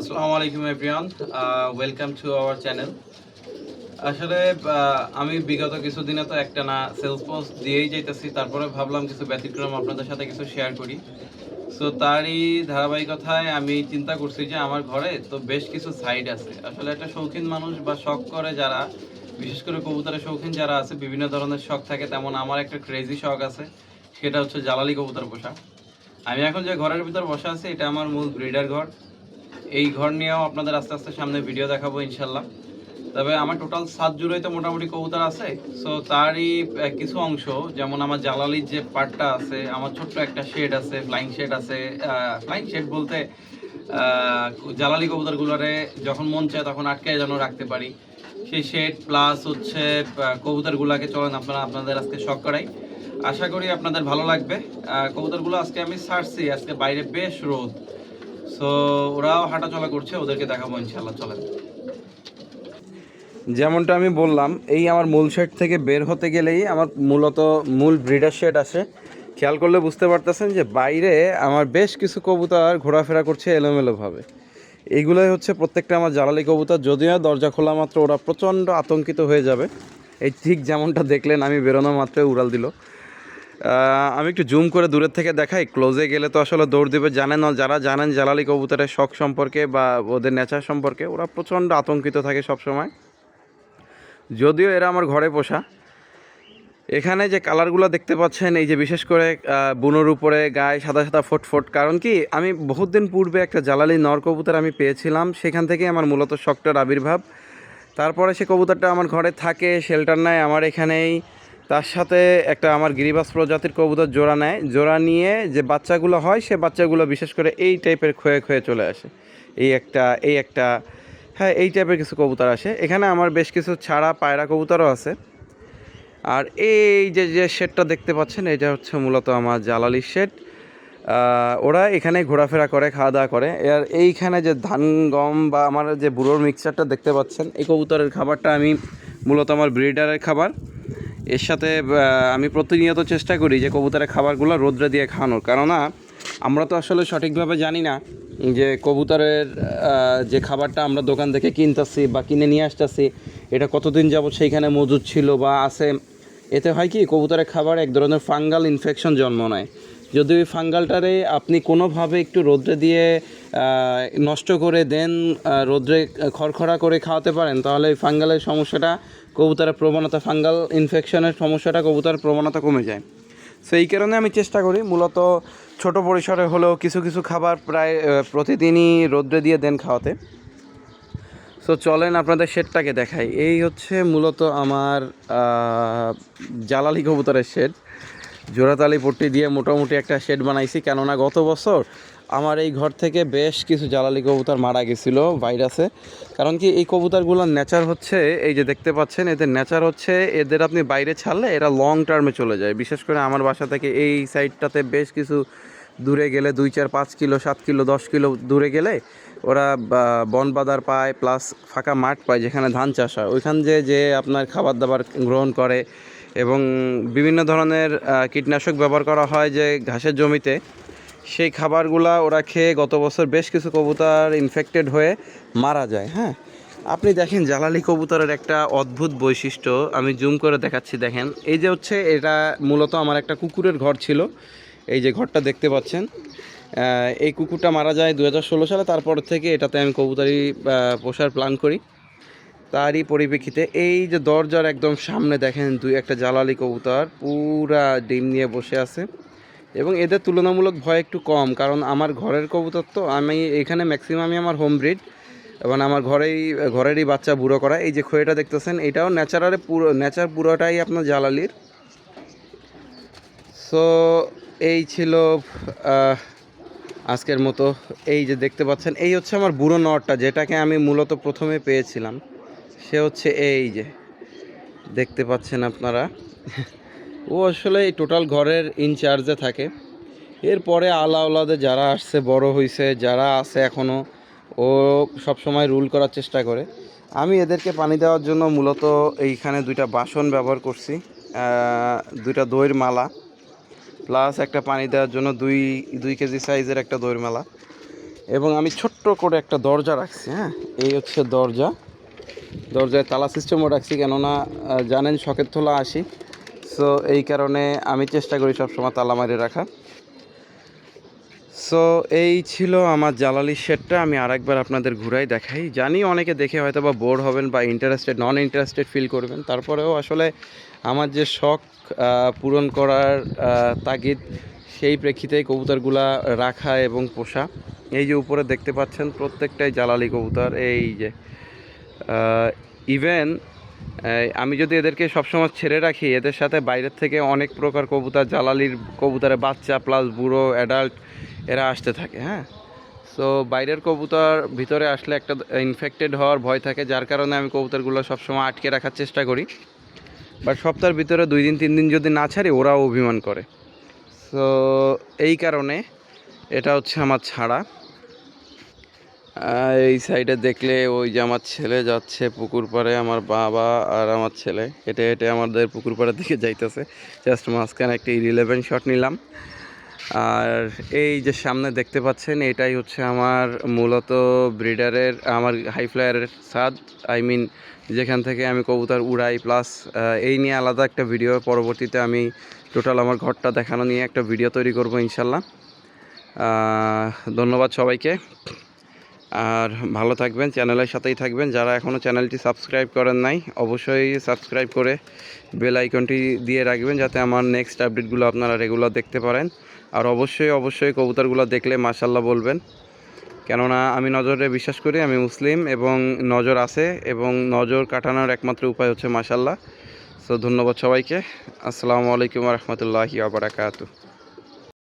আসসালামু আলাইকুম everyone, welcome to our channel. আসলে আমি বিগত কিছুদিনে তো একটা না সেলস পোস্ট দিয়েই যাইতেছি, তারপরে ভাবলাম কিছু ব্যতিক্রম আপনাদের সাথে কিছু শেয়ার করি। সো তারই ধারাবাহিকতায় আমি চিন্তা করছি যে আমার ঘরে তো বেশ কিছু সাইড আছে। আসলে একটা শৌখিন মানুষ বা শখ করে যারা, বিশেষ করে কবুতরের শৌখিন যারা আছে, বিভিন্ন ধরনের শখ থাকে, তেমন আমার একটা ক্রেজি শখ আছে, সেটা হচ্ছে জালালি কবুতর পোষা। আমি এখন যে ঘরের ভিতর বসে আছি এটা আমার মূল ব্রিডার ঘর। এই ঘর নিয়েও আপনাদের আস্তে আস্তে সামনে ভিডিও দেখাবো ইনশাল্লাহ। তবে আমার টোটাল 7 জুড়েই তো মোটামুটি কবুতর আছে। সো তারই কিছু অংশ, যেমন আমার জালালির যে পার্টটা আছে, আমার ছোট্ট একটা শেড আছে, ফ্লাইং শেড আছে। ফ্লাইং শেড বলতে জালালি কবুতরগুলোরে যখন মন চায় তখন আটকে যেন রাখতে পারি, সেই শেড প্লাস হচ্ছে কবুতরগুলোকে চলেন আপনাদের আজকে শখ করাই। আশা করি আপনাদের ভালো লাগবে। কবুতরগুলো আজকে আমি ছাড়ছি, আজকে বাইরে বেশ রোদ। সো ওরাও হাঁটাচলা করছে, ওদেরকে দেখাবো ইনশাল্লাহ, চলেন। যেমনটা আমি বললাম, এই আমার মূল শেড থেকে বের হতে গেলেই আমার মূলত মূল ব্রিডার শেড আসে। খেয়াল করলে বুঝতে পারতেছেন যে বাইরে আমার বেশ কিছু কবুতর ঘোরাফেরা করছে এলোমেলোভাবে। এইগুলোই হচ্ছে প্রত্যেকটা আমার জ্বালালি কবুতর। যদিও দরজা খোলা মাত্র ওরা প্রচণ্ড আতঙ্কিত হয়ে যাবে, এই ঠিক যেমনটা দেখলেন আমি বেরোনো মাত্রই উড়াল দিল। আমি একটু জুম করে দূরের থেকে দেখাই, ক্লোজে গেলে তো আসলে দৌড় দিবে। যারা জানেন জালালি কবুতরের শখ সম্পর্কে বা ওদের নেচার সম্পর্কে, ওরা প্রচণ্ড আতঙ্কিত থাকে সবসময়। যদিও এরা আমার ঘরে পোষা। এখানে যে কালারগুলো দেখতে পাচ্ছেন, এই যে বিশেষ করে বুনোর উপরে গায়ে সাদা সাদা ফোট, কারণ কি আমি বহুত দিন পূর্বে একটা জালালি নর কবুতর আমি পেয়েছিলাম, সেখান থেকে আমার মূলত শখটার আবির্ভাব। তারপরে সে কবুতরটা আমার ঘরে থাকে, শেল্টার নেয় আমার এখানেই। তার সাথে একটা আমার গিরিবাস প্রজাতির কবুতর জোড়া নেয়, জোড়া নিয়ে যে বাচ্চাগুলো হয়, সে বাচ্চাগুলো বিশেষ করে এই টাইপের ক্ষয়ে চলে আসে। এই একটা হ্যাঁ, এই টাইপের কিছু কবুতর আসে এখানে। আমার বেশ কিছু ছাড়া পায়রা কবুতরও আছে। আর এই যে শেডটা দেখতে পাচ্ছেন, এটা হচ্ছে মূলত আমার জালালির শেড। ওরা এখানে ঘোরাফেরা করে, খাওয়া দাওয়া করে। আর এইখানে যে ধান গম বা আমার যে বুড়োর মিক্সচারটা দেখতে পাচ্ছেন, এই কবুতরের খাবারটা আমি মূলত আমার ব্রিডারের খাবার। এর সাথে আমি প্রতিনিয়ত চেষ্টা করি যে কবুতরের খাবারগুলো রোদ্রে দিয়ে খাওয়ানোর, কেননা আমরা তো আসলে সঠিকভাবে জানি না যে কবুতরের যে খাবারটা আমরা দোকান থেকে কিনতেছি বা কিনে নিয়ে আসতেছি, এটা কতদিন যাবত সেইখানে মজুদ ছিল বা আছে। এতে হয় কি, কবুতরের খাবার এক ধরনের ফাঙ্গাল ইনফেকশন জন্ম নেয়। যদি ওই ফাঙ্গালটারে আপনি কোনোভাবে একটু রোদ্রে দিয়ে নষ্ট করে দেন, রোদ্রে খড়খড়া করে খাওয়াতে পারেন, তাহলে এই ফাঙ্গালের সমস্যাটা, কবুতরের প্রবণতা, ফাঙ্গাল ইনফেকশনের সমস্যাটা, কবুতরের প্রবণতা কমে যায়। সো এই কারণে আমি চেষ্টা করি মূলত ছোট পরিসরে হলেও কিছু কিছু খাবার প্রায় প্রতিদিনই রোদ্রে দিয়ে দেন খাওয়াতে। সো চলেন আপনাদের শেডটাকে দেখাই। এই হচ্ছে মূলত আমার জালালি কবুতরের শেড। জোড়াতালি পট্টি দিয়ে মোটামুটি একটা শেড বানাইছি, কেননা গত বছর আমার এই ঘর থেকে বেশ কিছু জালালি কবুতর মারা গেছিল ভাইরাসে। কারণ কি, এই কবুতরগুলোর নেচার হচ্ছে, এই যে দেখতে পাচ্ছেন, এদের নেচার হচ্ছে, এদের আপনি বাইরে ছাড়লে এরা লং টার্মে চলে যায়। বিশেষ করে আমার বাসা থেকে এই সাইডটাতে বেশ কিছু দূরে গেলে 2, 4, 5 কিলো, 7 কিলো, 10 কিলো দূরে গেলে ওরা বন বাদার পায়, প্লাস ফাঁকা মাঠ পায় যেখানে ধান চাষ হয়, ওইখান যে আপনার খাবার দাবার গ্রহণ করে। এবং বিভিন্ন ধরনের কীটনাশক ব্যবহার করা হয় যে ঘাসের জমিতে, সেই খাবারগুলা ওরা খেয়ে গত বছর বেশ কিছু কবুতর ইনফেক্টেড হয়ে মারা যায়। হ্যাঁ, আপনি দেখেন জালালি কবুতরের একটা অদ্ভুত বৈশিষ্ট্য, আমি জুম করে দেখাচ্ছি, দেখেন। এই যে হচ্ছে, এটা মূলত আমার একটা কুকুরের ঘর ছিল। এই যে ঘরটা দেখতে পাচ্ছেন, এই কুকুরটা মারা যায় 2016 সালে। তারপর থেকে এটাতে আমি কবুতরি পোষার প্ল্যান করি। তারই পরিপ্রেক্ষিতে এই যে দরজার একদম সামনে দেখেন একটা জালালি কবুতর পুরা ডিম নিয়ে বসে আছে। এবং এদের তুলনামূলক ভয় একটু কম, কারণ আমার ঘরের কবুতর তো, আমি এখানে ম্যাক্সিমামই আমার হোম ব্রিড এবং আমার ঘরেরই বাচ্চা বুড়ো করা। এই যে খয়েটা দেখতেছেন, এটাও নেচার পুরোটাই আপনার জালালির। সো এই ছিল আজকের মতো। এই যে দেখতে পাচ্ছেন, এই হচ্ছে আমার বুড়ো নরটা, যেটাকে আমি মূলত প্রথমে পেয়েছিলাম। সে হচ্ছে এই যে দেখতে পাচ্ছেন আপনারা। ও আসলে এই টোটাল ঘরের ইনচার্জে থাকে। এরপরে আলাদে যারা আসছে, বড় হয়েছে, যারা আছে এখনও, ও সব সময় রুল করার চেষ্টা করে। আমি এদেরকে পানি দেওয়ার জন্য মূলত এইখানে 2টা বাসন ব্যবহার করছি, 2টা দইয়ের মালা, প্লাস একটা পানি দেওয়ার জন্য 2 কেজি সাইজের একটা দইয়ের মালা। এবং আমি ছোট্ট করে একটা দরজা রাখছি। হ্যাঁ, এই হচ্ছে দরজা, দরজায় তালা সিস্টেমও রাখছি, কেননা জানেন শখের তোলা আসি, সো এই কারণে আমি চেষ্টা করি সবসময় তালা মারি রাখা। সো এই ছিল আমার জালালি শেডটা। আমি আরেকবার আপনাদের ঘুরাই দেখাই। জানি অনেকে দেখে হয়তো বা বোর হবেন বা নন ইন্টারেস্টেড ফিল করবেন, তারপরেও আসলে আমার যে শখ পূরণ করার তাগিদ, সেই প্রেক্ষিতেই কবুতরগুলা রাখা এবং পোষা। এই যে উপরে দেখতে পাচ্ছেন প্রত্যেকটাই জালালি কবুতর। এই যে ইভেন আমি যদি এদেরকে সবসময় ছেড়ে রাখি, এদের সাথে বাইরের থেকে অনেক প্রকার কবুতর, জালালির কবুতরের বাচ্চা প্লাস বুড়ো অ্যাডাল্ট এরা আসতে থাকে। হ্যাঁ, সো বাইরের কবুতর ভিতরে আসলে একটা ইনফেক্টেড হওয়ার ভয় থাকে, যার কারণে আমি কবুতরগুলো সবসময় আটকে রাখার চেষ্টা করি। বাট সপ্তাহের ভিতরে 2 দিন 3 দিন যদি না ছাড়ি, ওরাও অভিমান করে। সো এই কারণে এটা হচ্ছে আমার ছাড়া। এই সাইডে দেখলে ওই যে আমার ছেলে যাচ্ছে পুকুর পাড়ে, আমার বাবা আর আমার ছেলে হেঁটে হেঁটে আমাদের পুকুর পাড়ের দিকে যাইতেছে। জাস্ট মাঝখানে একটা ইররিলেভেন্ট শট নিলাম। আর এই যে সামনে দেখতে পাচ্ছেন, এটাই হচ্ছে আমার মূলত ব্রিডারের, আমার হাই ফ্লায়ারের ছাদ। আই মিন যেখান থেকে আমি কবুতর উড়াই, প্লাস এই নিয়ে আলাদা একটা ভিডিও পরবর্তীতে আমি টোটাল আমার ঘরটা দেখানো নিয়ে একটা ভিডিও তৈরি করব ইনশাল্লাহ। ধন্যবাদ সবাইকে, আর ভালো থাকবেন, চ্যানেলের সাথেই থাকবেন। যারা এখনও চ্যানেলটি সাবস্ক্রাইব করেন নাই, অবশ্যই সাবস্ক্রাইব করে বেল আইকনটি দিয়ে রাখবেন, যাতে আমার নেক্সট আপডেটগুলো আপনারা রেগুলার দেখতে পারেন। আর অবশ্যই কবুতরগুলো দেখলে মাশাল্লাহ বলবেন, কেননা আমি নজরে বিশ্বাস করি, আমি মুসলিম এবং নজর আছে, এবং নজর কাটানোর একমাত্র উপায় হচ্ছে মাশাল্লাহ। সো ধন্যবাদ সবাইকে। আসসালামু আলাইকুম রহমতুল্লাহি ওয়া বারাকাতুহু।